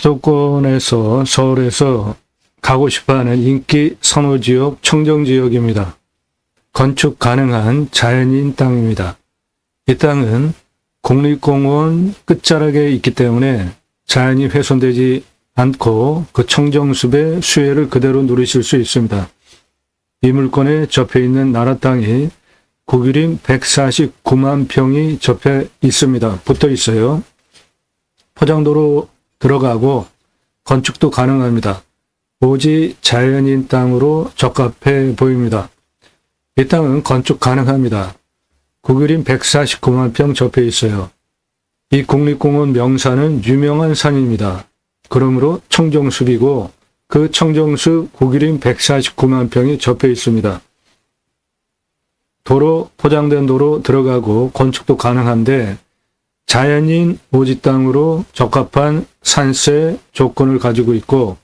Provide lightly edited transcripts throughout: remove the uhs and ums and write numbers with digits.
수도권에서 서울에서 가고 싶어하는 인기 선호지역 청정지역입니다. 건축 가능한 자연인 땅입니다. 이 땅은 국립공원 끝자락에 있기 때문에 자연이 훼손되지 않고 그 청정숲의 수혜를 그대로 누리실 수 있습니다. 이 물건에 접해 있는 나라 땅이 국유림 149만 평이 접해 있습니다. 붙어 있어요. 포장도로 들어가고 건축도 가능합니다. 오직 자연인 땅으로 적합해 보입니다. 이 땅은 건축 가능합니다. 국유림 149만 평 접해 있어요. 이 국립공원 명산은 유명한 산입니다. 그러므로 청정숲이고 그 청정숲 국유림 149만 평이 접해 있습니다. 도로, 포장된 도로 들어가고 건축도 가능한데 자연인 오지 땅으로 적합한 산세 조건을 가지고 있고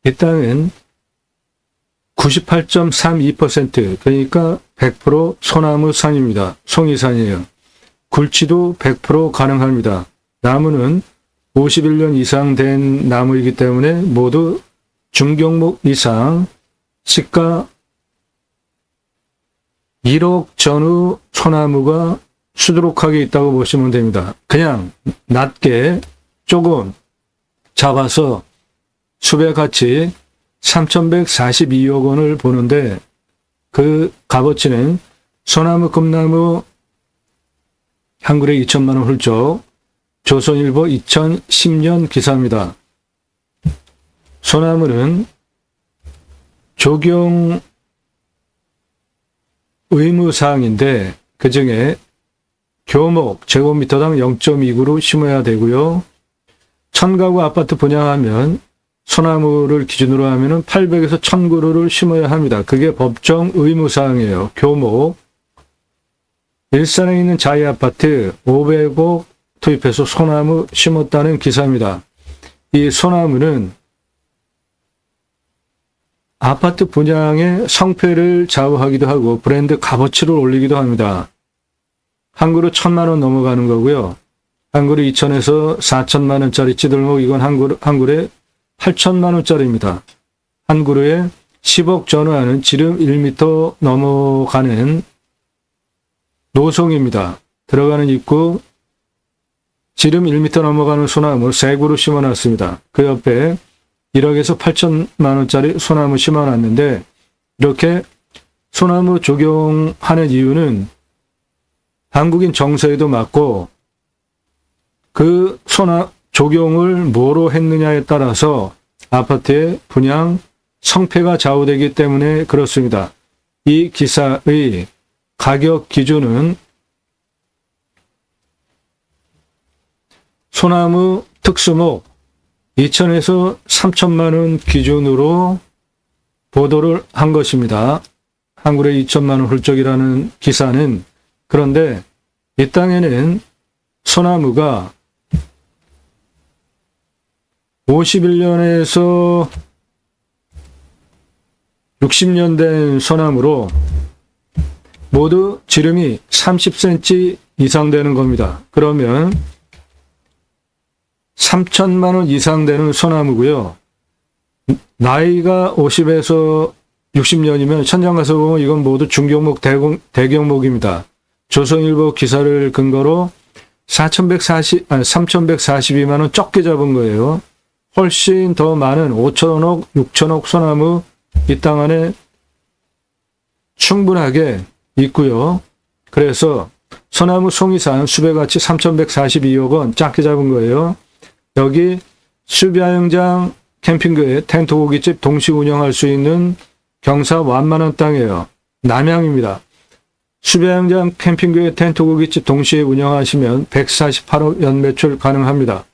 이 땅은 98.32% 그러니까 100% 소나무 산입니다. 송이산이에요. 굴치도 100% 가능합니다. 나무는 51년 이상 된 나무이기 때문에 모두 중경목 이상 시가 1억 전후 소나무가 수두룩하게 있다고 보시면 됩니다. 그냥 낮게 조금 잡아서 숲의 가치 3,142억 원을 보는데 그 값어치는 소나무, 금나무 한 그루에 2천만 원 훌쩍 조선일보 2010년 기사입니다. 소나무는 적용 의무사항인데 그 중에 교목 제곱미터당 0.2그루 심어야 되고요. 1000가구 아파트 분양하면 소나무를 기준으로 하면 800에서 1000그루를 심어야 합니다. 그게 법정 의무사항이에요. 교목. 일산에 있는 자이아파트 500억 투입해서 소나무 심었다는 기사입니다. 이 소나무는 아파트 분양의 성패를 좌우하기도 하고 브랜드 값어치를 올리기도 합니다. 한 그루 1000만 원 넘어가는 거고요. 한 그루 2000에서 4000만 원짜리 찌들목 이건 한 그루에 8000만 원짜리입니다. 한 그루에 10억 전후하는 지름 1m 넘어가는 노송입니다. 들어가는 입구 지름 1m 넘어가는 소나무 3그루 심어놨습니다. 그 옆에 1억에서 8천만 원짜리 소나무 심어놨는데 이렇게 소나무 적용하는 이유는 한국인 정서에도 맞고 그 적용을 뭐로 했느냐에 따라서 아파트의 분양 성패가 좌우되기 때문에 그렇습니다. 이 기사의 가격 기준은 소나무 특수목 2천에서 3천만 원 기준으로 보도를 한 것입니다. 한 그루에 2천만 원 훌쩍이라는 기사는 그런데 이 땅에는 소나무가 51년에서 60년 된 소나무로 모두 지름이 30cm 이상 되는 겁니다. 그러면 3천만 원 이상 되는 소나무고요. 나이가 50에서 60년이면 천장 가서 보면 이건 모두 중경목 대경목입니다. 조선일보 기사를 근거로 3,142만 원 적게 잡은 거예요. 훨씬 더 많은 5천억, 6천억 소나무 이 땅 안에 충분하게 있고요. 그래서 소나무 송이산 숲의 가치 3,142억 원 작게 잡은 거예요. 여기 숲야영장 캠핑교회 텐트 고깃집 동시 운영할 수 있는 경사 완만한 땅이에요. 남양입니다. 숲야영장 캠핑교회 텐트 고깃집 동시에 운영하시면 148억 연매출 가능합니다.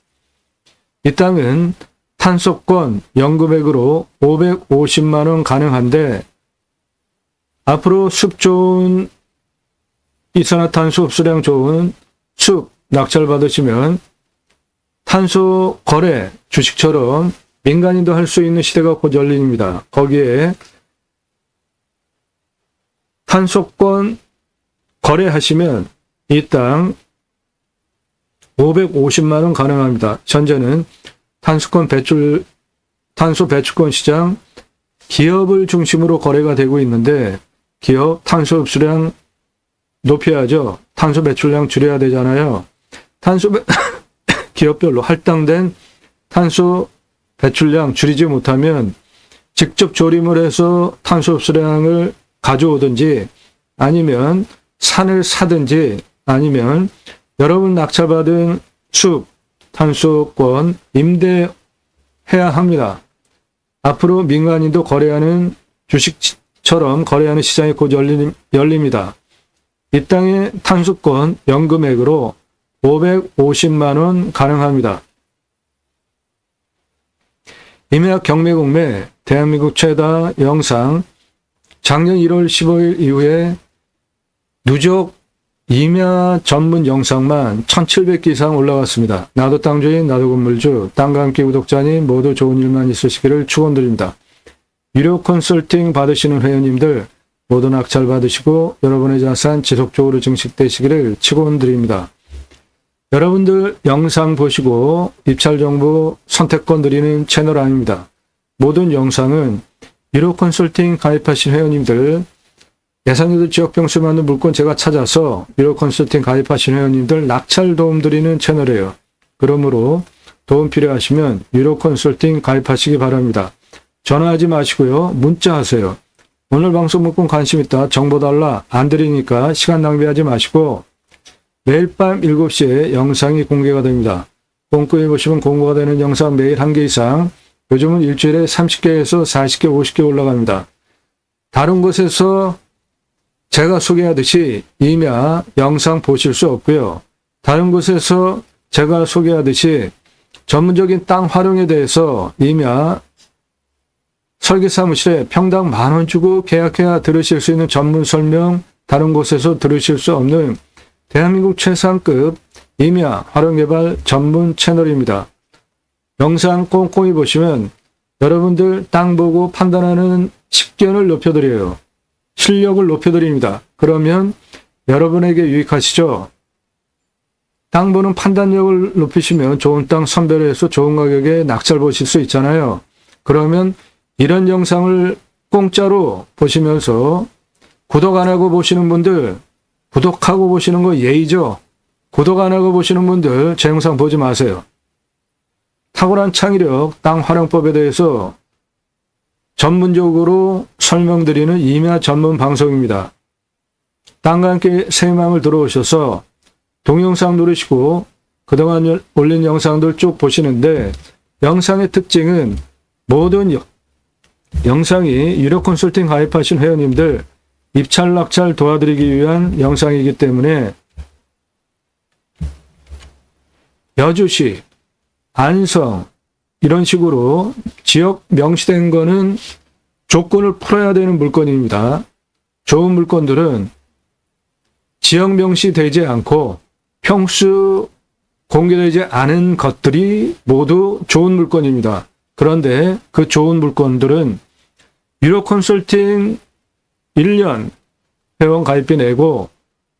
이 땅은 탄소권 연금액으로 550만 원 가능한데 앞으로 숲 좋은 이산화탄소 흡수량 좋은 숲 낙찰 받으시면 탄소 거래 주식처럼 민간인도 할 수 있는 시대가 곧 열립니다. 거기에 탄소권 거래하시면 이 땅 550만 원 가능합니다. 현재는 탄소 배출권 시장 기업을 중심으로 거래가 되고 있는데 기업 탄소 흡수량 높여야죠. 탄소 배출량 줄여야 되잖아요. 기업별로 할당된 탄소 배출량 줄이지 못하면 직접 조림을 해서 탄소 흡수량을 가져오든지 아니면 산을 사든지 아니면 여러분 낙찰받은 숲 탄소권 임대해야 합니다. 앞으로 민간인도 거래하는 주식처럼 거래하는 시장이 곧 열립니다. 이 땅의 탄소권 연금액으로 550만 원 가능합니다. 임야학 경매공매 대한민국 최다 영상 작년 1월 15일 이후에 누적 임야 전문 영상만 1700개 이상 올라갔습니다. 나도 땅주인, 나도 건물주, 땅과 함께 구독자님 모두 좋은 일만 있으시기를 축원드립니다. 유료 컨설팅 받으시는 회원님들 모두 낙찰 받으시고 여러분의 자산 지속적으로 증식되시기를 축원드립니다. 여러분들 영상 보시고 입찰정보 선택권 드리는 채널 아닙니다. 모든 영상은 유료 컨설팅 가입하신 회원님들 예산유도 지역병수 만든 물건 제가 찾아서 유료 컨설팅 가입하신 회원님들 낙찰 도움 드리는 채널이에요. 그러므로 도움 필요하시면 유료 컨설팅 가입하시기 바랍니다. 전화하지 마시고요. 문자하세요. 오늘 방송 물건 관심 있다. 정보 달라. 안 드리니까 시간 낭비하지 마시고 매일 밤 7시에 영상이 공개가 됩니다. 꼼꼼히 보시면 공개가 되는 영상 매일 1개 이상 요즘은 일주일에 30개에서 40개, 50개 올라갑니다. 다른 곳에서 제가 소개하듯이 임야 영상 보실 수 없고요. 다른 곳에서 제가 소개하듯이 전문적인 땅 활용에 대해서 임야 설계사무실에 평당 10,000원 주고 계약해야 들으실 수 있는 전문 설명 다른 곳에서 들으실 수 없는 대한민국 최상급 임야 활용개발 전문 채널입니다. 영상 꼼꼼히 보시면 여러분들 땅 보고 판단하는 식견을 높여드려요. 실력을 높여드립니다. 그러면 여러분에게 유익하시죠? 땅 보는 판단력을 높이시면 좋은 땅 선별해서 좋은 가격에 낙찰 보실 수 있잖아요. 그러면 이런 영상을 공짜로 보시면서 구독 안 하고 보시는 분들 구독하고 보시는 거 예의죠. 구독 안 하고 보시는 분들 제 영상 보지 마세요. 탁월한 창의력 땅 활용법에 대해서 전문적으로 설명드리는 임야 전문 방송입니다. 땅과 함께 새 마음을 들어오셔서 동영상 누르시고 그동안 올린 영상들 쭉 보시는데 영상의 특징은 모든 영상이 유료 컨설팅 가입하신 회원님들 입찰 낙찰 도와드리기 위한 영상이기 때문에 여주시, 안성 이런 식으로 지역 명시된 거는 조건을 풀어야 되는 물건입니다. 좋은 물건들은 지역 명시되지 않고 평수 공개되지 않은 것들이 모두 좋은 물건입니다. 그런데 그 좋은 물건들은 유료 컨설팅 1년 회원 가입비 내고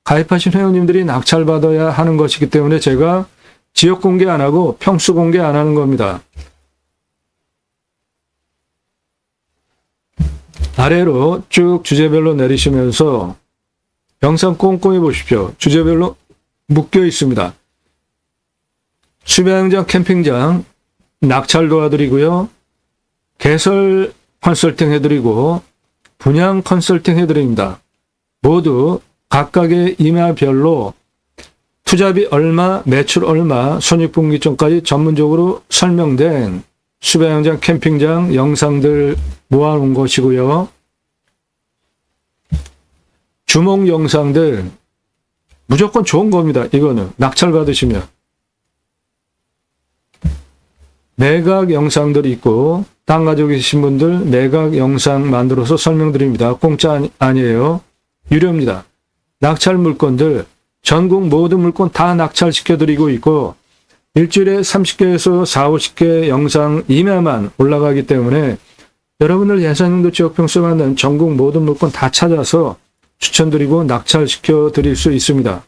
가입하신 회원님들이 낙찰받아야 하는 것이기 때문에 제가 지역 공개 안 하고 평수 공개 안 하는 겁니다. 아래로 쭉 주제별로 내리시면서 영상 꼼꼼히 보십시오. 주제별로 묶여 있습니다. 수배양장 캠핑장 낙찰 도와드리고요. 개설 컨설팅 해드리고 분양 컨설팅 해드립니다. 모두 각각의 임야별로 투자비 얼마, 매출 얼마, 손익분기점까지 전문적으로 설명된 수배양장 캠핑장 영상들 모아놓은 것이고요. 주목 영상들 무조건 좋은 겁니다. 이거는 낙찰 받으시면. 매각 영상들이 있고 땅 가지고 계신 분들 매각 영상 만들어서 설명드립니다. 공짜 아니에요. 유료입니다. 낙찰 물건들 전국 모든 물건 다 낙찰시켜드리고 있고 일주일에 30개에서 50개 영상 임야만 올라가기 때문에 여러분들 예산용도 지역평수 만든 전국 모든 물건 다 찾아서 추천드리고 낙찰시켜드릴 수 있습니다.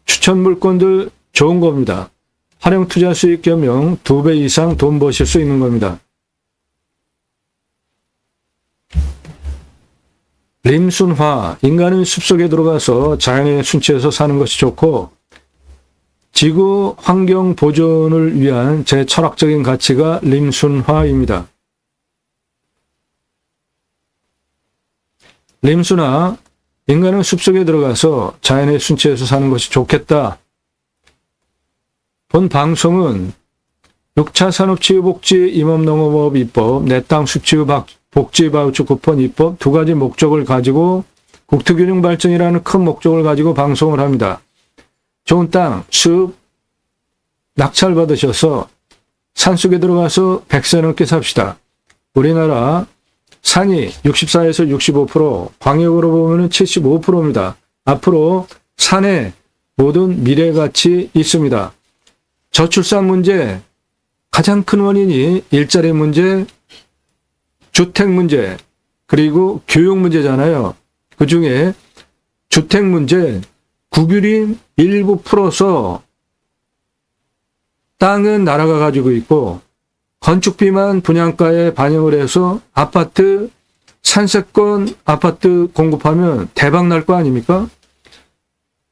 추천 물건들 좋은 겁니다. 활용 투자 수익 겸용 2배 이상 돈 버실 수 있는 겁니다. 림순화, 인간은 숲속에 들어가서 자연의 순치에서 사는 것이 좋고 지구 환경 보존을 위한 제 철학적인 가치가 림순화입니다. 림순화, 인간은 숲속에 들어가서 자연의 순치에서 사는 것이 좋겠다. 본 방송은 6차 산업치유복지 임업농업업 입법, 내 땅 수치유 복지 바우처 쿠폰 입법 2가지 목적을 가지고 국토균형 발전이라는 큰 목적을 가지고 방송을 합니다. 좋은 땅, 숲, 낙찰 받으셔서 산속에 들어가서 100세 넘게 삽시다. 우리나라 산이 64에서 65%, 광역으로 보면 75%입니다. 앞으로 산에 모든 미래가치 있습니다. 저출산 문제, 가장 큰 원인이 일자리 문제, 주택 문제, 그리고 교육 문제잖아요. 그 중에 주택 문제, 국유림 일부 풀어서 땅은 나라가 가지고 있고 건축비만 분양가에 반영을 해서 아파트, 산세권 아파트 공급하면 대박 날 거 아닙니까?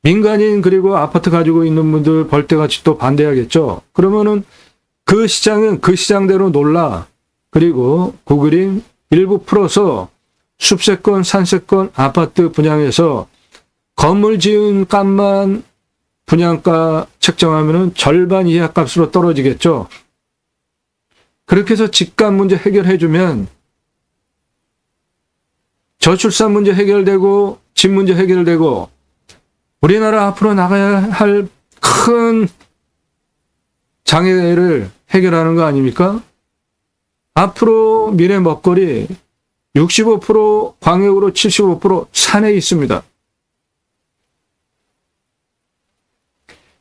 민간인 그리고 아파트 가지고 있는 분들 벌떼같이 또 반대하겠죠. 그러면은 그 시장은 그 시장대로 놀라. 그리고 국유림 일부 풀어서 숲세권, 산세권 아파트 분양해서 건물 지은 값만 분양가 책정하면은 절반 이하 값으로 떨어지겠죠. 그렇게 해서 집값 문제 해결해주면 저출산 문제 해결되고 집 문제 해결되고 우리나라 앞으로 나가야 할 큰 장애를 해결하는 거 아닙니까? 앞으로 미래 먹거리 65% 광역으로 75% 산에 있습니다.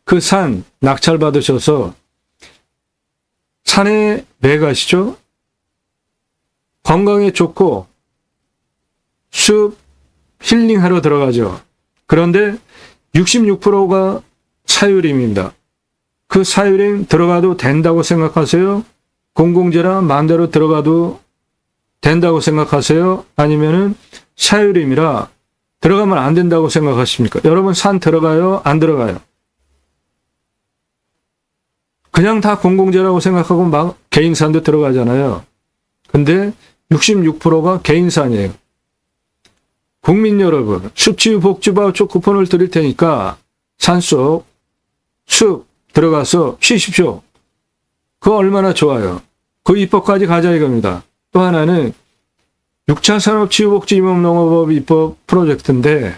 그 산 낙찰 받으셔서 산에 왜 가시죠? 건강에 좋고 숲 힐링하러 들어가죠. 그런데 66%가 사유림입니다. 그 사유림 들어가도 된다고 생각하세요? 공공재라 마음대로 들어가도 된다고 생각하세요? 아니면은 사유림이라 들어가면 안 된다고 생각하십니까? 여러분 산 들어가요? 안 들어가요? 그냥 다 공공재라고 생각하고 막 개인산도 들어가잖아요. 근데 66%가 개인산이에요. 국민 여러분, 숲치유 복지 바우처 쿠폰을 드릴 테니까 산속, 숲 들어가서 쉬십시오. 그거 얼마나 좋아요. 그 입법까지 가자 이겁니다. 또 하나는 6차 산업치유복지 임업농업업 입법 프로젝트인데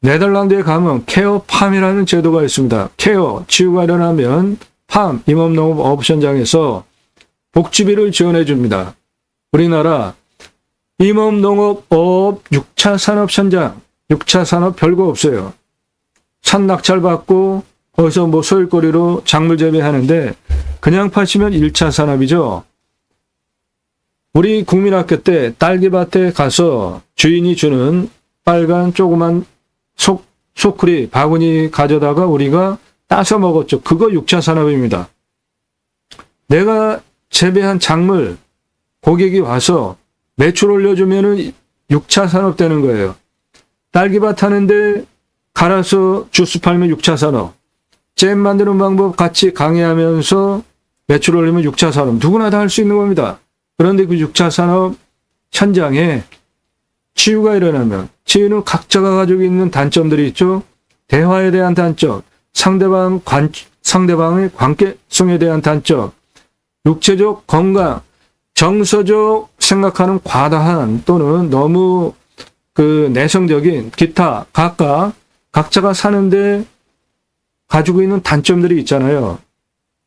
네덜란드에 가면 케어팜이라는 제도가 있습니다. 케어, 치유가 일어나면 팜, 임업농업 옵션장에서 복지비를 지원해 줍니다. 우리나라 임업농업업 6차 산업 현장, 6차 산업 별거 없어요. 산 낙찰 받고 거기서 뭐 소일거리로 작물 재배하는데 그냥 파시면 1차 산업이죠. 우리 국민학교 때 딸기밭에 가서 주인이 주는 빨간 조그만 소쿠리 바구니 가져다가 우리가 따서 먹었죠. 그거 6차 산업입니다. 내가 재배한 작물 고객이 와서 매출 올려주면은 6차 산업 되는 거예요. 딸기밭 하는데 갈아서 주스 팔면 6차 산업. 잼 만드는 방법 같이 강의하면서 매출 올리면 6차 산업. 누구나 다 할 수 있는 겁니다. 그런데 그 6차 산업 현장에 치유가 일어나면 치유는 각자가 가지고 있는 단점들이 있죠. 대화에 대한 단점, 상대방의 관계성에 대한 단점, 육체적 건강, 정서적 생각하는 과다한 또는 너무 내성적인 기타 각자가 사는데 가지고 있는 단점들이 있잖아요.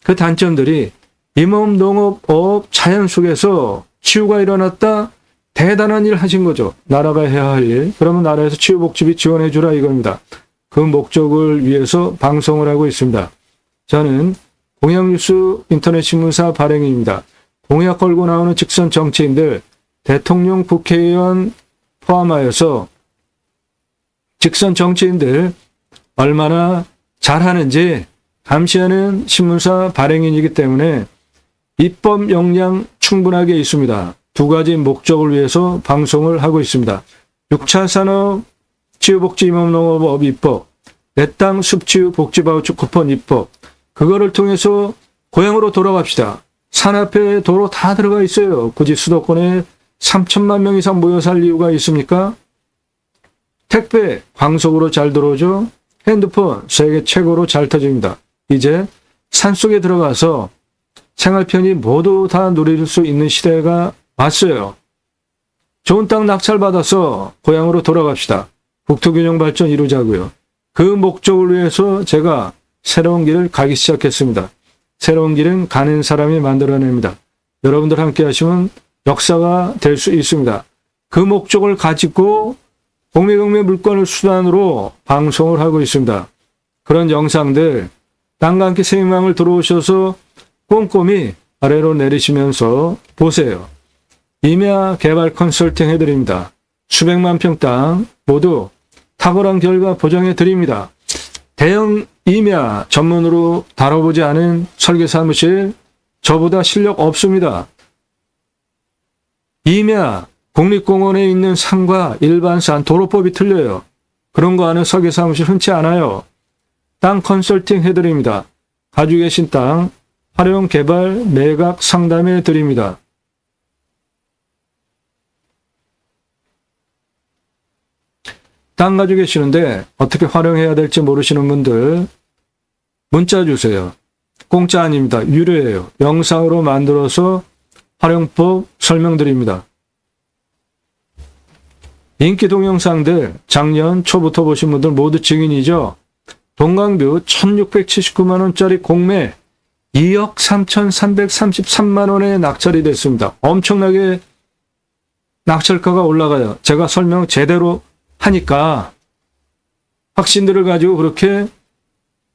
그 단점들이 임업농업업 자연 속에서 치유가 일어났다. 대단한 일 하신 거죠. 나라가 해야 할 일. 그러면 나라에서 치유복지비 지원해 주라 이겁니다. 그 목적을 위해서 방송을 하고 있습니다. 저는 공약뉴스 인터넷신문사 발행인입니다. 공약 걸고 나오는 직선 정치인들, 대통령, 국회의원 포함하여서 직선 정치인들 얼마나 잘하는지 감시하는 신문사 발행인이기 때문에 입법 역량 충분하게 있습니다. 두 가지 목적을 위해서 방송을 하고 있습니다. 6차 산업 치유복지임업농업법 입법, 내 땅 숲치유 복지바우처 쿠폰 입법, 그거를 통해서 고향으로 돌아갑시다. 산 앞에 도로 다 들어가 있어요. 굳이 수도권에 3천만 명 이상 모여 살 이유가 있습니까? 택배 광속으로 잘 들어오죠. 핸드폰 세계 최고로 잘 터집니다. 이제 산속에 들어가서 생활 편의 모두 다 누릴 수 있는 시대가 왔어요. 좋은 땅 낙찰받아서 고향으로 돌아갑시다. 국토균형 발전 이루자고요. 그 목적을 위해서 제가 새로운 길을 가기 시작했습니다. 새로운 길은 가는 사람이 만들어냅니다. 여러분들 함께 하시면 역사가 될 수 있습니다. 그 목적을 가지고 공매경매 물건을 수단으로 방송을 하고 있습니다. 그런 영상들 땅과 함께 생명을 들어오셔서 꼼꼼히 아래로 내리시면서 보세요. 임야 개발 컨설팅 해드립니다. 수백만 평 땅 모두 탁월한 결과 보장해 드립니다. 대형 임야 전문으로 다뤄보지 않은 설계사무실 저보다 실력 없습니다. 임야 국립공원에 있는 산과 일반 산 도로법이 틀려요. 그런 거 아는 설계사무실 흔치 않아요. 땅 컨설팅 해드립니다. 가지고 계신 땅 활용 개발 매각 상담해 드립니다. 땅 가지고 계시는데 어떻게 활용해야 될지 모르시는 분들 문자 주세요. 공짜 아닙니다. 유료예요. 영상으로 만들어서 활용법 설명드립니다. 인기 동영상들 작년 초부터 보신 분들 모두 증인이죠. 동강뷰 1679만원짜리 공매 2억 3,333만원에 낙찰이 됐습니다. 엄청나게 낙찰가가 올라가요. 제가 설명 제대로 하니까 확신들을 가지고 그렇게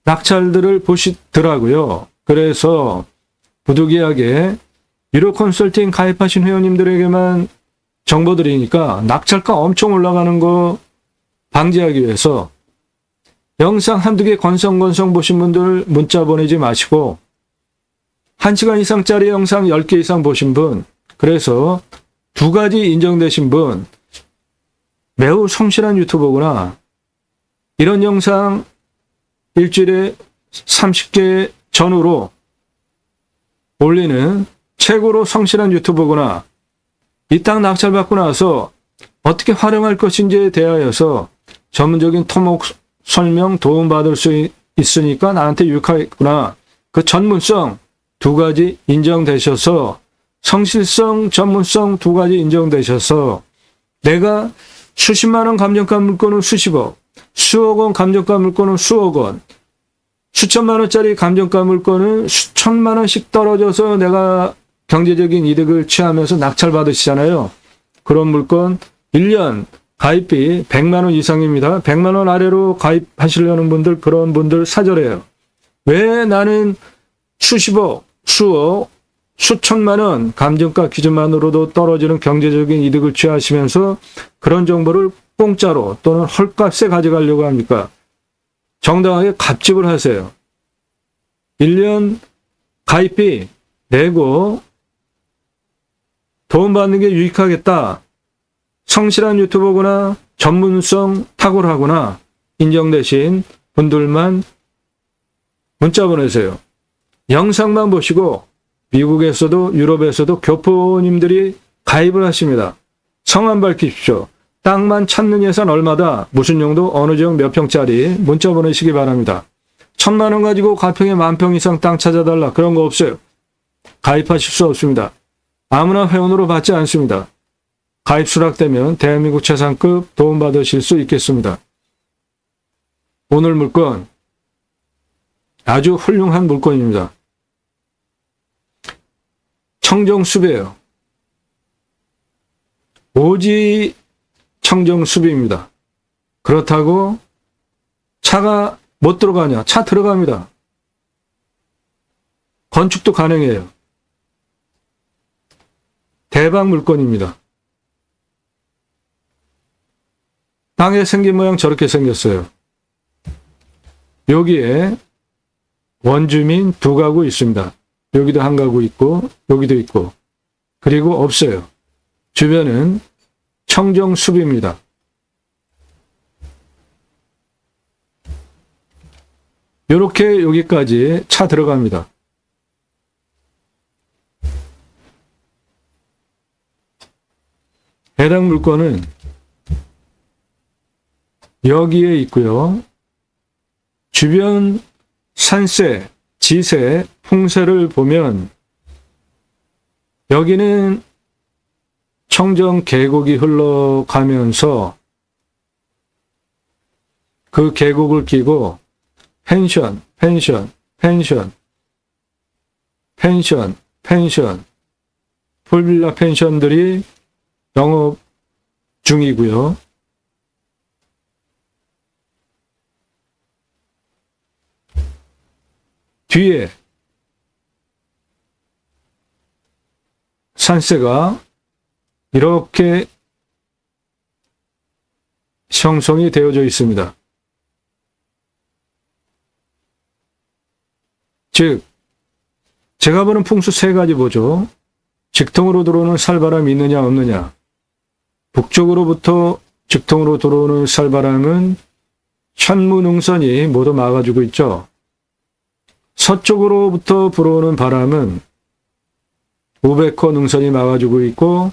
낙찰들을 보시더라고요. 그래서 부득이하게 유료 컨설팅 가입하신 회원님들에게만 정보 드리니까 낙찰가 엄청 올라가는 거 방지하기 위해서 영상 한두 개 건성건성 보신 분들 문자 보내지 마시고 1시간 이상짜리 영상 10개 이상 보신 분, 그래서 두 가지 인정되신 분, 매우 성실한 유튜버구나. 이런 영상 일주일에 30개 전후로 올리는 최고로 성실한 유튜버구나. 이 땅 낙찰받고 나서 어떻게 활용할 것인지에 대하여서 전문적인 토목 설명 도움받을 수 있으니까 나한테 유익하겠구나. 그 전문성 두 가지 인정되셔서 성실성, 전문성 두 가지 인정되셔서 내가 수십만 원 감정가 물건은 수십억, 수억 원 감정가 물건은 수억 원, 수천만 원짜리 감정가 물건은 수천만 원씩 떨어져서 내가 경제적인 이득을 취하면서 낙찰 받으시잖아요. 그런 물건 1년 가입비 100만 원 이상입니다. 100만 원 아래로 가입하시려는 분들, 그런 분들 사절해요. 왜 나는 수십억, 수억, 수천만 원 감정가 기준만으로도 떨어지는 경제적인 이득을 취하시면서 그런 정보를 공짜로 또는 헐값에 가져가려고 합니까? 정당하게 갑집을 하세요. 1년 가입비 내고 도움받는 게 유익하겠다. 성실한 유튜버거나 전문성 탁월하거나 인정되신 분들만 문자 보내세요. 영상만 보시고 미국에서도 유럽에서도 교포님들이 가입을 하십니다. 성함 밝히십시오. 땅만 찾는 예산 얼마다, 무슨 용도, 어느 지역 몇 평짜리 문자 보내시기 바랍니다. 1,000만 원 가지고 가평에 10,000평 이상 땅 찾아달라, 그런 거 없어요. 가입하실 수 없습니다. 아무나 회원으로 받지 않습니다. 가입 수락되면 대한민국 최상급 도움받으실 수 있겠습니다. 오늘 물건 아주 훌륭한 물건입니다. 청정숲이에요. 오지 청정숲입니다. 그렇다고 차가 못 들어가냐? 차 들어갑니다. 건축도 가능해요. 대박 물건입니다. 땅에 생긴 모양 저렇게 생겼어요. 여기에 원주민 2가구 있습니다. 여기도 1가구 있고 여기도 있고 그리고 없어요. 주변은 청정숲입니다. 이렇게 여기까지 차 들어갑니다. 해당 물건은 여기에 있고요. 주변 산세, 지세, 풍세를 보면 여기는 청정 계곡이 흘러가면서 그 계곡을 끼고 펜션, 풀빌라 펜션들이 영업 중이고요. 뒤에 산세가 이렇게 형성이 되어져 있습니다. 즉, 제가 보는 풍수 3가지 보죠. 직통으로 들어오는 살바람이 있느냐 없느냐. 북쪽으로부터 직통으로 들어오는 살바람은 현무능선이 모두 막아주고 있죠. 서쪽으로부터 불어오는 바람은 우베커 능선이 막아주고 있고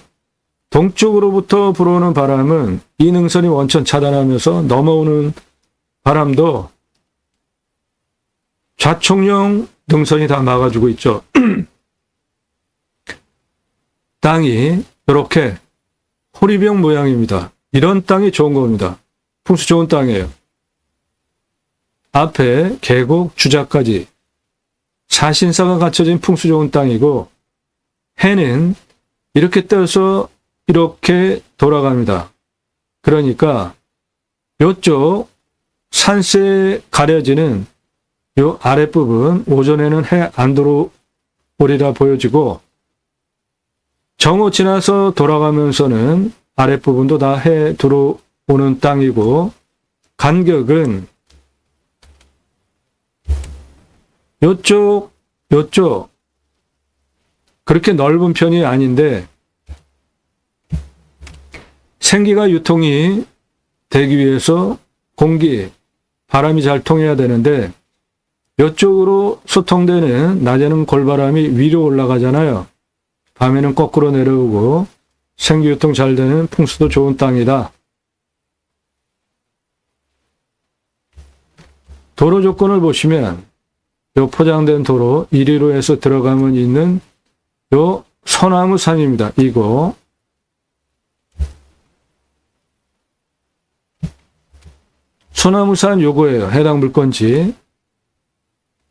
동쪽으로부터 불어오는 바람은 이 능선이 원천 차단하면서 넘어오는 바람도 좌총령 능선이 다 막아주고 있죠. 땅이 이렇게 호리병 모양입니다. 이런 땅이 좋은 겁니다. 풍수 좋은 땅이에요. 앞에 계곡, 주자까지 사신사가 갖춰진 풍수 좋은 땅이고 해는 이렇게 떠서 이렇게 돌아갑니다. 그러니까 이쪽 산세에 가려지는 요 아랫부분 오전에는 해 안 들어오리라 보여지고 정오 지나서 돌아가면서는 아랫부분도 다 해 들어오는 땅이고 간격은 요쪽 그렇게 넓은 편이 아닌데 생기가 유통이 되기 위해서 공기, 바람이 잘 통해야 되는데 이쪽으로 소통되는 낮에는 골바람이 위로 올라가잖아요. 밤에는 거꾸로 내려오고 생기 유통 잘 되는 풍수도 좋은 땅이다. 도로 조건을 보시면 요 포장된 도로 1위로에서 들어가면 있는 요 소나무 산입니다. 이거 소나무 산 요거예요. 해당 물건지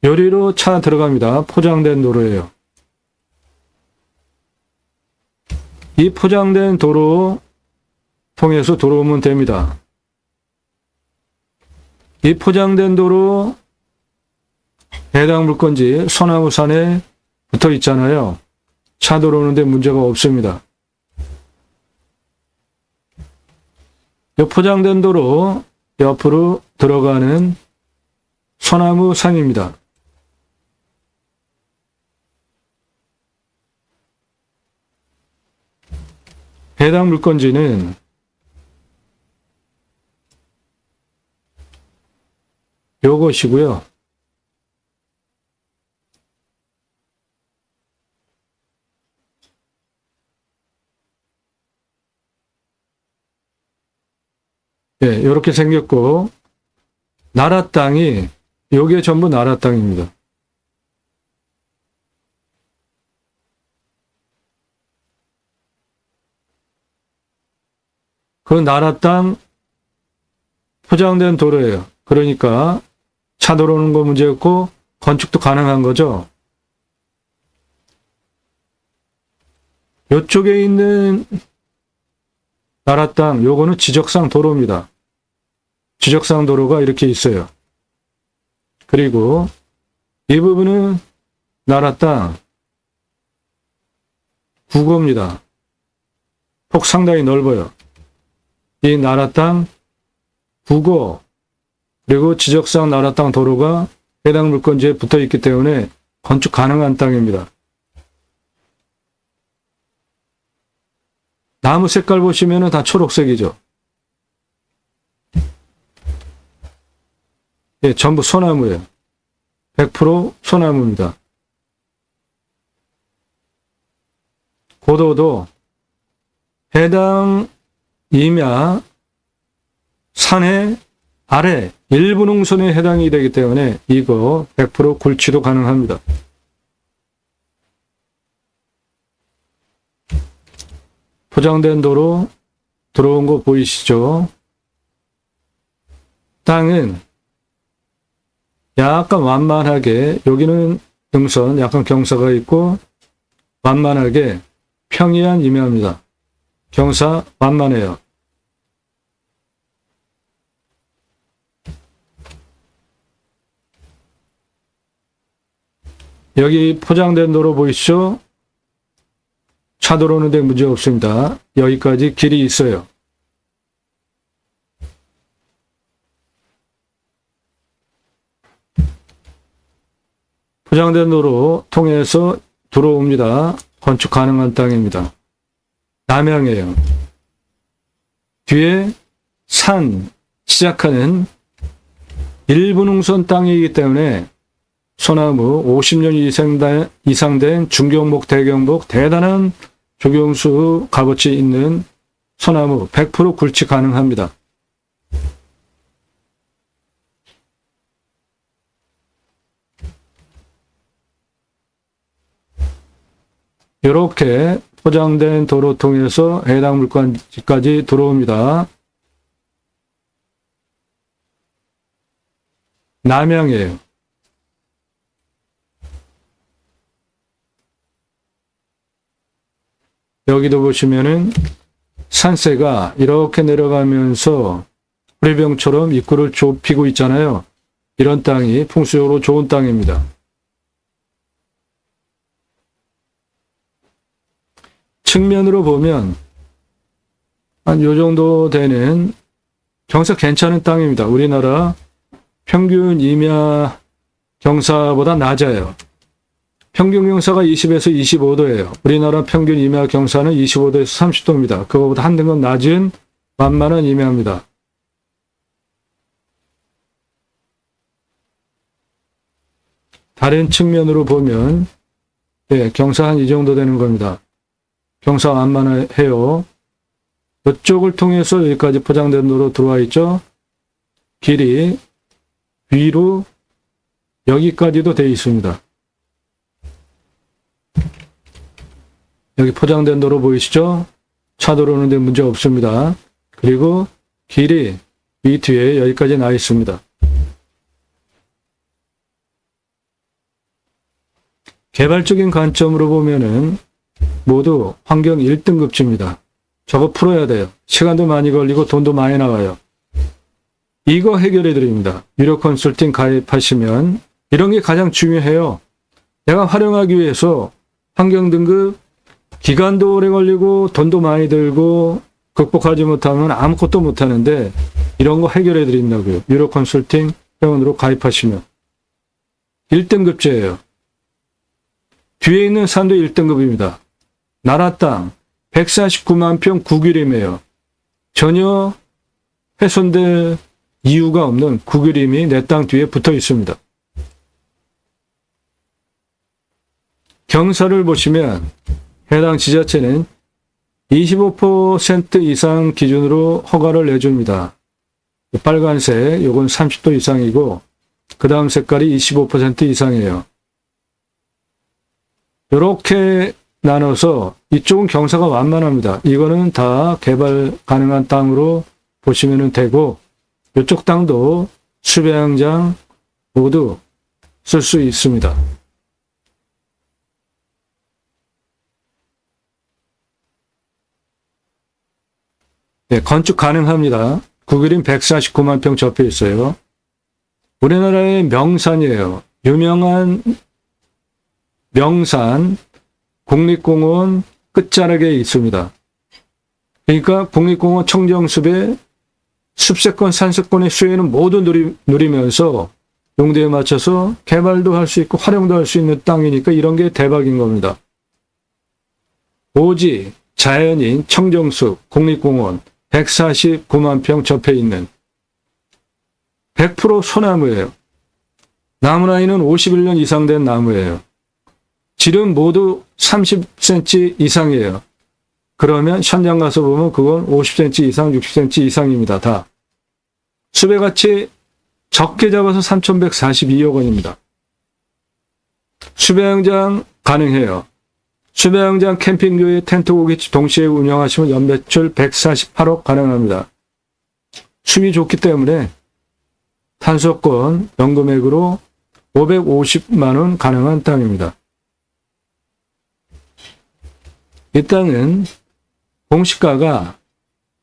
요리로 차 들어갑니다. 포장된 도로예요. 이 포장된 도로 통해서 들어오면 됩니다. 이 포장된 도로 해당 물건지 소나무 산에 붙어 있잖아요. 차 들어오는데 문제가 없습니다. 이 포장된 도로 옆으로 들어가는 소나무 산입니다. 해당 물건지는 요것이고요. 예, 이렇게 생겼고 나라 땅이 요게 전부 나라 땅입니다. 그 나라 땅 포장된 도로예요. 그러니까 차 들어오는 거 문제 없고 건축도 가능한 거죠. 이쪽에 있는 나라 땅, 요거는 지적상 도로입니다. 지적상 도로가 이렇게 있어요. 그리고 이 부분은 나라 땅, 국어입니다. 폭 상당히 넓어요. 이 나라 땅, 국어, 그리고 지적상 나라 땅 도로가 해당 물건지에 붙어 있기 때문에 건축 가능한 땅입니다. 나무 색깔 보시면 다 초록색이죠. 예, 전부 소나무예요. 100% 소나무입니다. 고도도 해당 임야 산해 아래 일부 농선에 해당이 되기 때문에 이거 100% 굴치도 가능합니다. 포장된 도로 들어온 거 보이시죠? 땅은 약간 완만하게, 여기는 등선, 약간 경사가 있고 완만하게 평이한 임야입니다. 경사 완만해요. 여기 포장된 도로 보이시죠? 차 들어오는데 문제 없습니다. 여기까지 길이 있어요. 포장된 도로 통해서 들어옵니다. 건축 가능한 땅입니다. 남향이에요. 뒤에 산 시작하는 일부 농선 땅이기 때문에 소나무 50년 이상 된 중경목, 대경목, 대단한 조경수 값어치 있는 소나무 100% 굴치 가능합니다. 이렇게 포장된 도로 통해서 해당 물건지까지 들어옵니다. 남향이에요. 여기도 보시면은 산세가 이렇게 내려가면서 호리병처럼 입구를 좁히고 있잖아요. 이런 땅이 풍수적으로 좋은 땅입니다. 측면으로 보면 한 요 정도 되는 경사 괜찮은 땅입니다. 우리나라 평균 임야 경사보다 낮아요. 평균 경사가 20에서 25도예요. 우리나라 평균 임야 경사는 25도에서 30도입니다. 그거보다 한 등급 낮은 만만한 임야입니다. 다른 측면으로 보면 경사 한 이 정도 되는 겁니다. 경사 완만해요. 이쪽을 통해서 여기까지 포장된 도로 들어와 있죠. 길이 위로 여기까지도 되어 있습니다. 여기 포장된 도로 보이시죠? 차 들어오는데 문제 없습니다. 그리고 길이 이 뒤에 여기까지 나 있습니다. 개발적인 관점으로 보면은 모두 환경 1등급지입니다. 저거 풀어야 돼요. 시간도 많이 걸리고 돈도 많이 나와요. 이거 해결해 드립니다. 유료 컨설팅 가입하시면 이런 게 가장 중요해요. 내가 활용하기 위해서 환경 등급 기간도 오래 걸리고 돈도 많이 들고 극복하지 못하면 아무것도 못하는데 이런 거 해결해 드린다고요. 유료 컨설팅 회원으로 가입하시면 1등급제예요. 뒤에 있는 산도 1등급입니다. 나라 땅 149만 평 국유림이에요. 전혀 훼손될 이유가 없는 국유림이 내 땅 뒤에 붙어 있습니다. 경사를 보시면 해당 지자체는 25% 이상 기준으로 허가를 내줍니다. 빨간색, 요건 30도 이상이고 그 다음 색깔이 25% 이상이에요. 이렇게 나눠서 이쪽은 경사가 완만합니다. 이거는 다 개발 가능한 땅으로 보시면 되고 이쪽 땅도 수배양장 모두 쓸 수 있습니다. 네, 건축 가능합니다. 국유림 149만 평 접해 있어요. 우리나라의 명산이에요. 유명한 명산 국립공원 끝자락에 있습니다. 그러니까 국립공원 청정숲의 숲세권, 산세권의 수혜는 모두 누리면서 용도에 맞춰서 개발도 할 수 있고 활용도 할 수 있는 땅이니까 이런 게 대박인 겁니다. 오지, 자연인, 청정숲, 국립공원 149만 평 접해 있는 100% 소나무예요. 나무 나이는 51년 이상 된 나무예요. 질은 모두 30cm 이상이에요. 그러면 현장 가서 보면 그건 50cm 이상, 60cm 이상입니다. 다. 수배가치 적게 잡아서 3,142억 원입니다. 수배양장 가능해요. 수배양장 캠핑교회 텐트고기 동시에 운영하시면 연매출 148억 가능합니다. 수위 좋기 때문에 탄소권 연금액으로 550만 원 가능한 땅입니다. 이 땅은 공시가가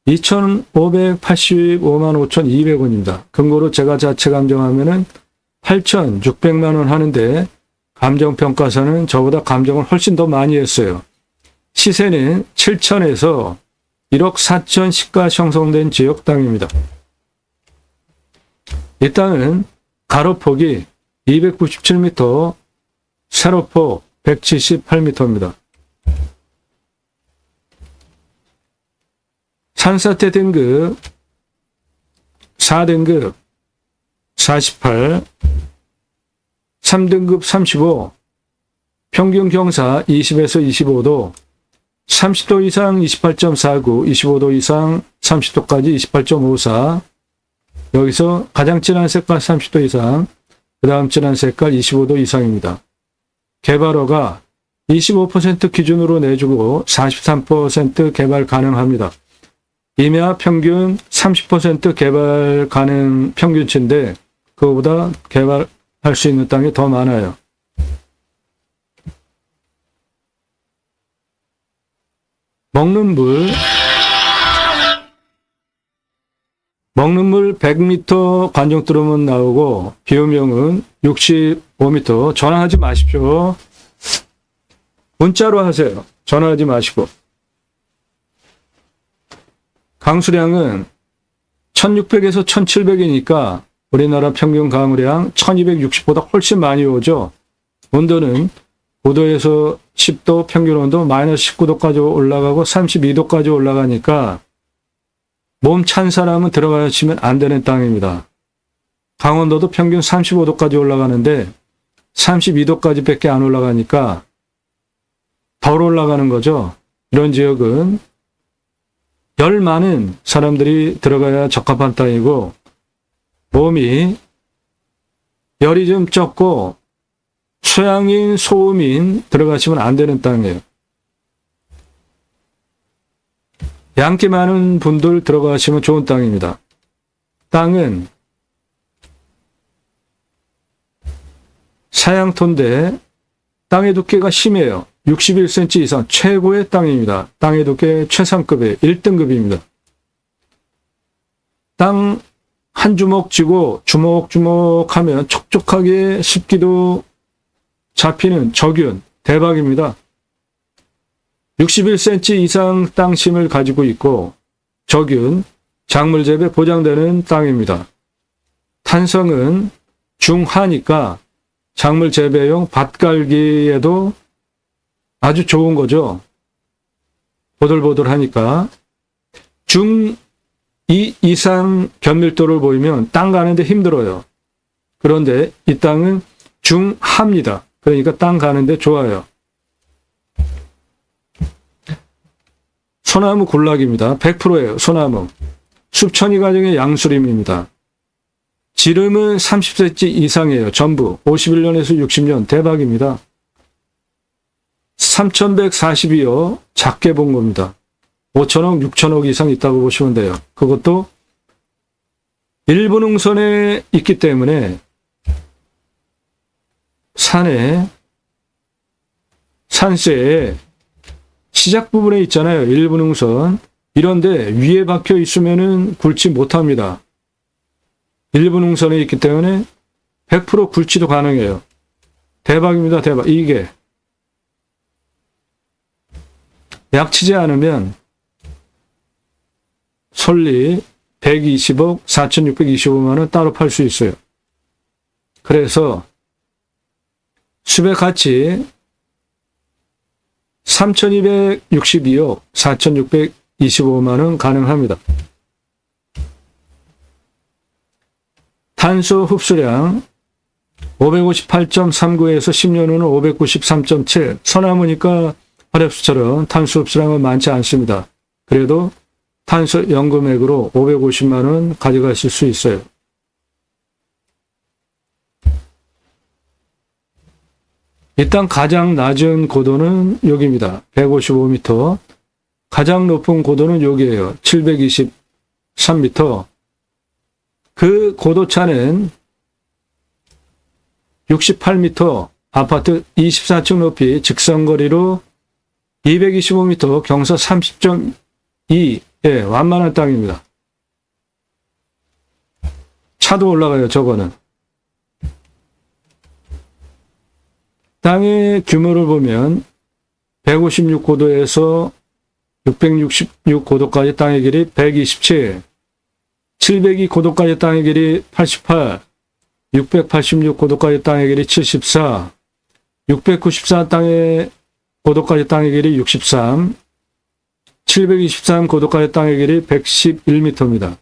2,585만 5,200원입니다. 금고로 제가 자체 감정하면은 8,600만 원 하는데 감정평가사는 저보다 감정을 훨씬 더 많이 했어요. 시세는 7천에서 1억 4천 시가 형성된 지역 땅입니다. 이 땅은 가로폭이 297m, 세로폭 178m입니다. 산사태 등급 4등급 48, 3등급 35, 평균 경사 20에서 25도, 30도 이상 28.49, 25도 이상 30도까지 28.54, 여기서 가장 진한 색깔 30도 이상, 그 다음 진한 색깔 25도 이상입니다. 개발허가 25% 기준으로 내주고 43% 개발 가능합니다. 임야 평균 30% 개발 가능 평균치인데 그거보다 개발할 수 있는 땅이 더 많아요. 먹는 물 100m 관정 뚫으면 나오고 비용명은 65m. 전화하지 마십시오. 문자로 하세요. 전화하지 마시고. 강수량은 1600에서 1700이니까 우리나라 평균 강우량 1260보다 훨씬 많이 오죠. 온도는 9도에서 10도, 평균 온도 마이너스 19도까지 올라가고 32도까지 올라가니까 몸 찬 사람은 들어가시면 안 되는 땅입니다. 강원도도 평균 35도까지 올라가는데 32도까지 밖에 안 올라가니까 덜 올라가는 거죠. 이런 지역은 열 많은 사람들이 들어가야 적합한 땅이고 몸이 열이 좀 적고 소양인, 소음인 들어가시면 안 되는 땅이에요. 양기 많은 분들 들어가시면 좋은 땅입니다. 땅은 사양토인데 땅의 두께가 심해요. 61cm 이상 최고의 땅입니다. 땅의 두께 최상급의 1등급입니다. 땅 한 주먹 쥐고 주먹주먹하면 촉촉하게 습기도 잡히는 적윤 대박입니다. 61cm 이상 땅심을 가지고 있고 적윤 작물 재배 보장되는 땅입니다. 탄성은 중하니까 작물 재배용 밭갈기에도 아주 좋은 거죠. 보들보들하니까. 중2 이상 견밀도를 보이면 땅 가는데 힘들어요. 그런데 이 땅은 중하입니다. 그러니까 땅 가는데 좋아요. 소나무 군락입니다. 100%예요. 소나무. 숲천이 가정의 양수림입니다. 지름은 30cm 이상이에요. 전부. 51년에서 60년. 대박입니다. 3,142여 작게 본 겁니다. 5천억, 6천억 이상 있다고 보시면 돼요. 그것도 일부 능선에 있기 때문에 산세에 시작 부분에 있잖아요. 일부 능선. 이런데 위에 박혀 있으면은 굴지 못합니다. 일부 능선에 있기 때문에 100% 굴지도 가능해요. 대박입니다. 대박. 이게 약치지 않으면 솔리 120억 4,625만 원 따로 팔 수 있어요. 그래서 수배 가치 3,262억 4,625만 원 가능합니다. 탄소 흡수량 558.39에서 10년 후는 593.7. 소나무니까 화력수처럼 탄소 흡수량은 많지 않습니다. 그래도 탄소 연금액으로 550만 원 가져가실 수 있어요. 일단 가장 낮은 고도는 여기입니다. 155m. 가장 높은 고도는 여기에요. 723m. 그 고도차는 68m, 아파트 24층 높이 직선거리로 225m, 경사 30.2의 완만한 땅입니다. 차도 올라가요, 저거는. 땅의 규모를 보면 156고도에서 666고도까지 땅의 길이 127, 702고도까지 땅의 길이 88, 686고도까지 땅의 길이 74, 694 땅의 고도까지 땅의 길이 63, 723고도까지 땅의 길이 111m입니다.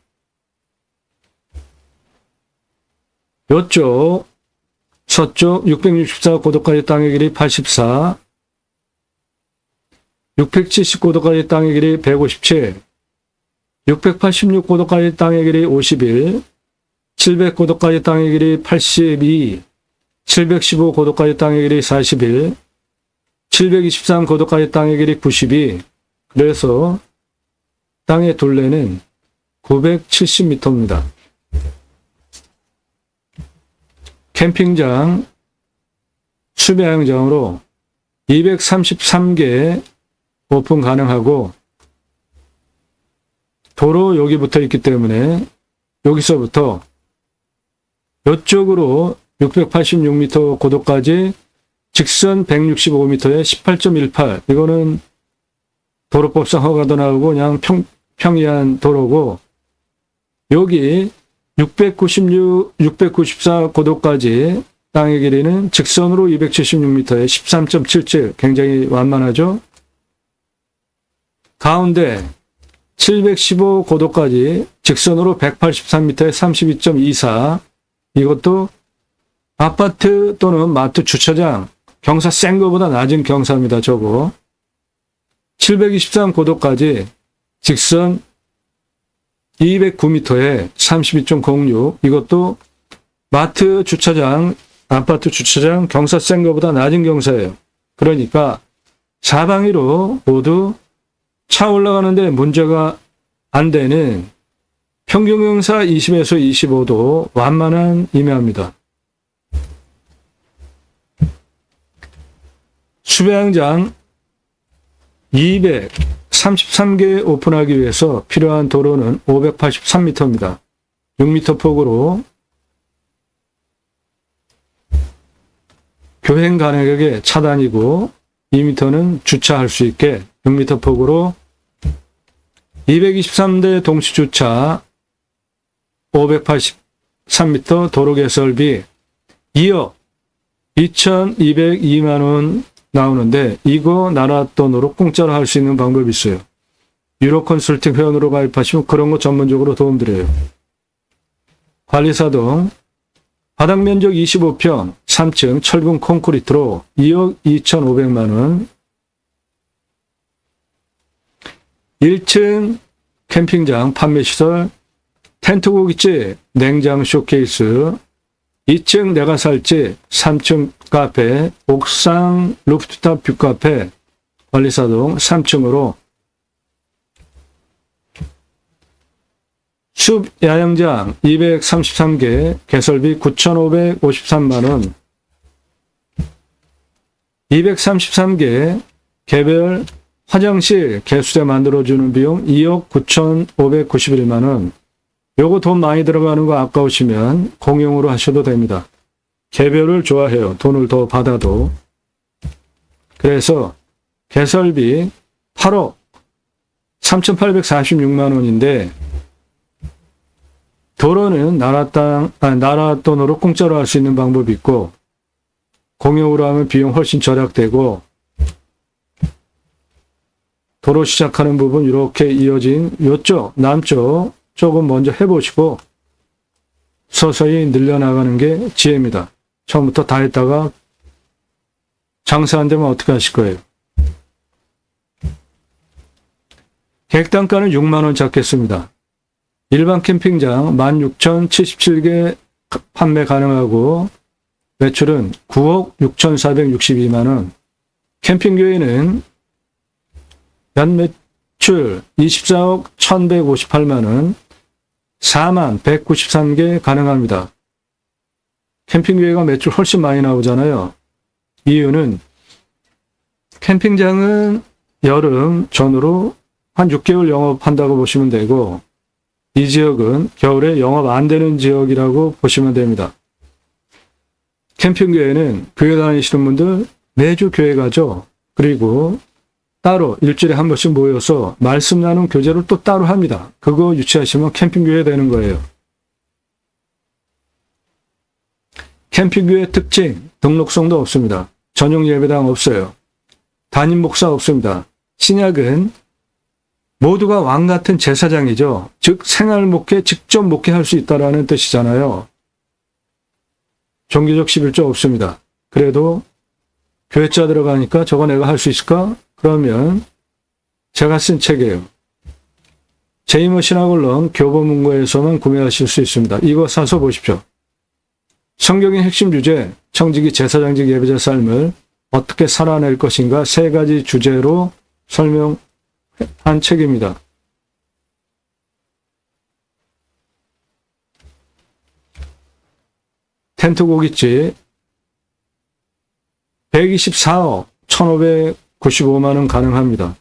이쪽 서쪽 664고도까지 땅의 길이 84, 670고도까지 땅의 길이 157, 686고도까지 땅의 길이 51, 700고도까지 땅의 길이 82, 715고도까지 땅의 길이 41, 723고도까지 땅의 길이 92, 그래서 땅의 둘레는 970m입니다. 캠핑장, 수배양장으로 233개 오픈 가능하고 도로 여기 붙어 있기 때문에 여기서부터 이쪽으로 686m 고도까지 직선 165m에 18.18. 이거는 도로법상 허가도 나오고 그냥 평이한 도로고, 여기 694 고도까지 땅의 길이는 직선으로 276m에 13.77. 굉장히 완만하죠? 가운데 715 고도까지 직선으로 183m에 32.24. 이것도 아파트 또는 마트 주차장 경사 센 거보다 낮은 경사입니다. 저거 723 고도까지 직선 209m에 32.06. 이것도 마트 주차장, 아파트 주차장 경사 센 거보다 낮은 경사예요. 그러니까 사방위로 모두 차 올라가는데 문제가 안 되는 평균 경사 20에서 25도 완만한 임야입니다. 수배양장 233개 오픈하기 위해서 필요한 도로는 583m입니다. 6m 폭으로 교행 가능하게 차 다니고 2m는 주차할 수 있게 6m 폭으로 223대 동시 주차 583m 도로 개설비 2억 2,202만 원 나오는데, 이거 나라 돈으로 공짜로 할 수 있는 방법이 있어요. 유로 컨설팅 회원으로 가입하시면 그런 거 전문적으로 도움드려요. 관리사동 바닥 면적 25평 3층 철근 콘크리트로 2억 2,500만 원. 1층 캠핑장 판매시설 텐트 고깃집 냉장 쇼케이스, 2층 내가 살집, 3층 카페, 옥상 루프탑 뷰카페, 관리사동 3층으로 숲 야영장 233개, 개설비 9,553만원, 233개, 개별 화장실 개수대 만들어주는 비용 2억 9,591만원. 요거 돈 많이 들어가는 거 아까우시면 공용으로 하셔도 됩니다. 개별을 좋아해요. 돈을 더 받아도. 그래서 개설비 8억 3,846만 원인데 도로는 나라 돈으로 공짜로 할 수 있는 방법이 있고, 공용으로 하면 비용 훨씬 절약되고, 도로 시작하는 부분 이렇게 이어진 이쪽 남쪽 조금 먼저 해보시고 서서히 늘려나가는 게 지혜입니다. 처음부터 다 했다가 장사 안 되면 어떻게 하실 거예요? 객단가는 6만 원 잡겠습니다. 일반 캠핑장 16,077개 판매 가능하고 매출은 9억 6,462만 원. 캠핑교회는 연매출 24억 1,158만 원, 4만 193개 가능합니다. 캠핑교회가 매출 훨씬 많이 나오잖아요. 이유는 캠핑장은 여름 전후로 한 6개월 영업한다고 보시면 되고, 이 지역은 겨울에 영업 안 되는 지역이라고 보시면 됩니다. 캠핑교회는 교회 다니시는 분들 매주 교회 가죠. 그리고 따로 일주일에 한 번씩 모여서 말씀 나눈 교제를 또 따로 합니다. 그거 유치하시면 캠핑교회 되는 거예요. 캠핑교회 특징, 등록성도 없습니다. 전용 예배당 없어요. 담임 목사 없습니다. 신약은 모두가 왕 같은 제사장이죠. 즉 생활 목회, 직접 목회할 수 있다라는 뜻이잖아요. 종교적 11조 없습니다. 그래도 교회자 들어가니까 저거 내가 할 수 있을까? 그러면 제가 쓴 책이에요. 제이머 신학원론 교보문고에서만 구매하실 수 있습니다. 이거 사서 보십시오. 성경의 핵심 주제, 청지기 제사장직 예배자 삶을 어떻게 살아낼 것인가 3가지 주제로 설명한 책입니다. 텐트 고깃집 124억 1,595만 원 가능합니다.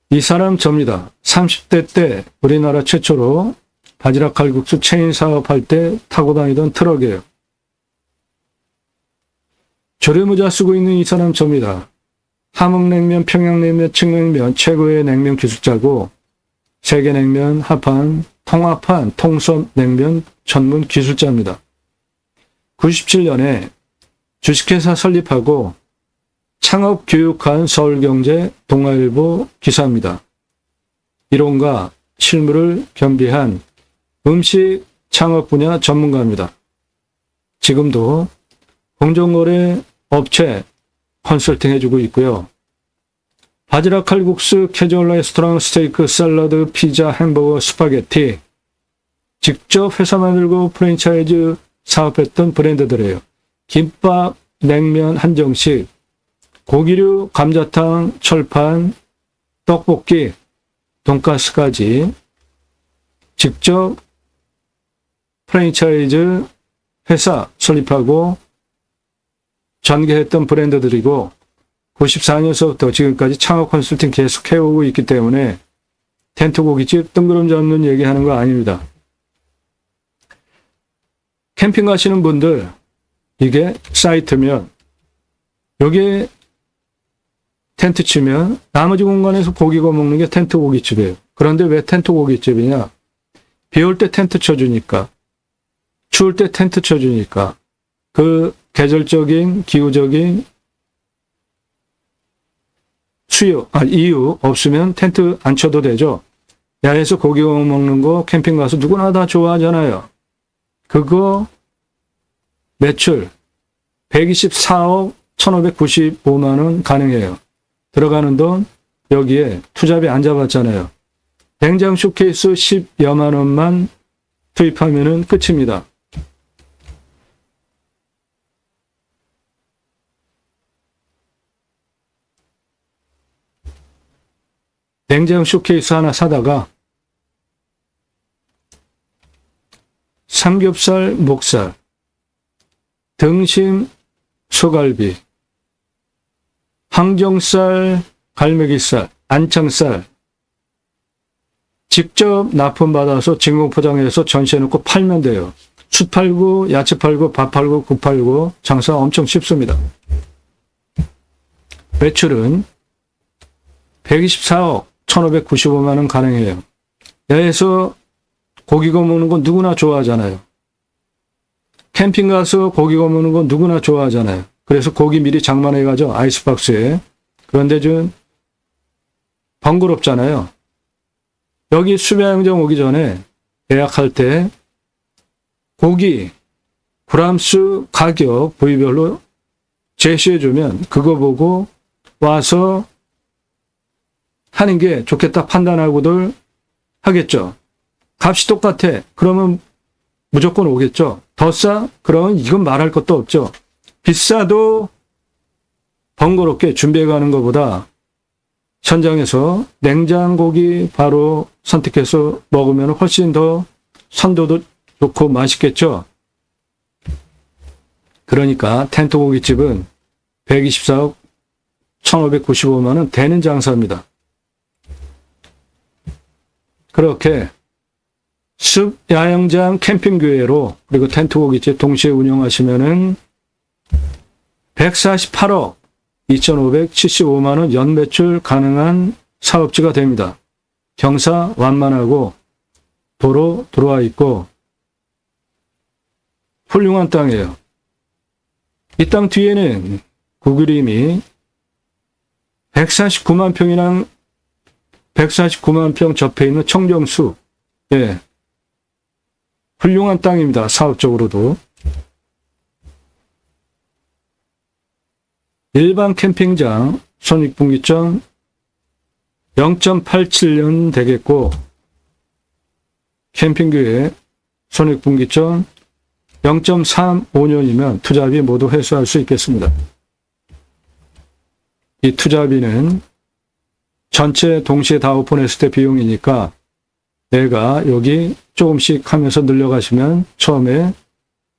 이 사람 접니다. 30대 때 우리나라 최초로 바지락 칼국수 체인 사업할 때 타고 다니던 트럭이에요. 조류모자 쓰고 있는 이 사람 접니다. 함흥냉면, 평양냉면, 칡냉면 최고의 냉면 기술자고 세계냉면, 합한, 통합한 통섭냉면 전문 기술자입니다. 97년에 주식회사 설립하고 창업교육한 서울경제 동아일보 기사입니다. 이론과 실무를 겸비한 음식 창업 분야 전문가입니다. 지금도 공정거래 업체 컨설팅 해주고 있고요. 바지락 칼국수, 캐주얼 레스토랑, 스테이크, 샐러드, 피자, 햄버거, 스파게티 직접 회사 만들고 프랜차이즈 사업했던 브랜드들이에요. 김밥, 냉면, 한정식, 고기류, 감자탕, 철판, 떡볶이, 돈가스까지 직접 프랜차이즈 회사 설립하고 전개했던 브랜드들이고 94년서부터 지금까지 창업 컨설팅 계속 해오고 있기 때문에 텐트 고깃집 뜬구름 잡는 얘기하는 거 아닙니다. 캠핑 가시는 분들 이게 사이트면 여기에 텐트 치면 나머지 공간에서 고기 구워 먹는 게 텐트 고깃집이에요. 그런데 왜 텐트 고깃집이냐? 비 올 때 텐트 쳐주니까, 추울 때 텐트 쳐주니까, 그 계절적인, 기후적인 이유 없으면 텐트 안 쳐도 되죠. 야외에서 고기 구워 먹는 거 캠핑 가서 누구나 다 좋아하잖아요. 그거 매출 124억 1,595만 원 가능해요. 들어가는 돈 여기에 투자비 안 잡았잖아요. 냉장 쇼케이스 10여만 원만 투입하면은 끝입니다. 냉장 쇼케이스 하나 사다가 삼겹살, 목살, 등심, 소갈비, 항정살, 갈매기살, 안창살 직접 납품받아서 진공 포장해서 전시해놓고 팔면 돼요. 숯 팔고 야채 팔고 밥 팔고 국 팔고 장사 엄청 쉽습니다. 매출은 124억 1,595만 원 가능해요. 야외에서 고기 구워 먹는 건 누구나 좋아하잖아요. 캠핑 가서 고기 구워 먹는 건 누구나 좋아하잖아요. 그래서 고기 미리 장만해 가죠. 아이스박스에. 그런데 좀 번거롭잖아요. 여기 수배양정 오기 전에 예약할 때 고기 그람수 가격 부위별로 제시해 주면 그거 보고 와서 하는 게 좋겠다 판단하고들 하겠죠. 값이 똑같아. 그러면 무조건 오겠죠. 더 싸? 그러면 이건 말할 것도 없죠. 비싸도 번거롭게 준비해 가는 것보다 현장에서 냉장고기 바로 선택해서 먹으면 훨씬 더 선도도 좋고 맛있겠죠. 그러니까 텐트 고깃집은 124억 1,595만 원 되는 장사입니다. 그렇게 숲 야영장 캠핑교회로 그리고 텐트 고깃집 동시에 운영하시면은 148억 2,575만 원 연매출 가능한 사업지가 됩니다. 경사 완만하고 도로 들어와 있고 훌륭한 땅이에요. 이 땅 뒤에는 구그림이 149만 평이랑 149만 평 접해 있는 청정숲. 예. 훌륭한 땅입니다. 사업적으로도. 일반 캠핑장 손익분기점 0.87년 되겠고 캠핑교회 손익분기점 0.35년이면 투자비 모두 회수할 수 있겠습니다. 이 투자비는 전체 동시에 다 오픈했을 때 비용이니까 내가 여기 조금씩 하면서 늘려가시면 처음에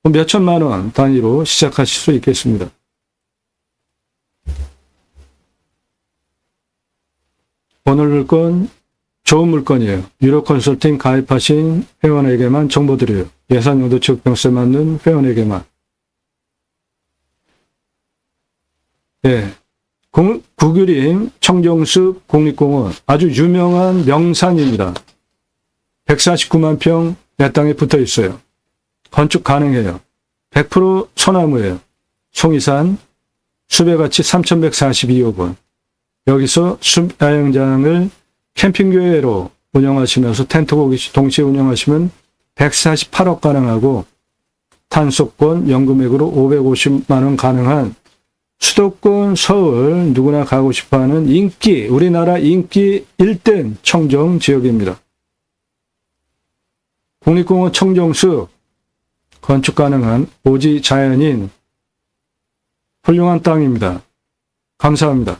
몇 천만 원 단위로 시작하실 수 있겠습니다. 오늘 물건 좋은 물건이에요. 유료 컨설팅 가입하신 회원에게만 정보 드려요. 예산용도 지역병세 맞는 회원에게만. 예. 구그림 청정숲 국립공원 아주 유명한 명산입니다. 149만 평 내 땅에 붙어 있어요. 건축 가능해요. 100% 소나무예요. 송이산 수배가치 3,142억 원. 여기서 숲 야영장을 캠핑교회로 운영하시면서 텐트 고깃집 동시에 운영하시면 148억 가능하고 탄소권 연금액으로 550만 원 가능한 수도권 서울 누구나 가고 싶어하는 인기 우리나라 인기 1등 청정 지역입니다. 국립공원 청정숲 건축 가능한 오지 자연인 훌륭한 땅입니다. 감사합니다.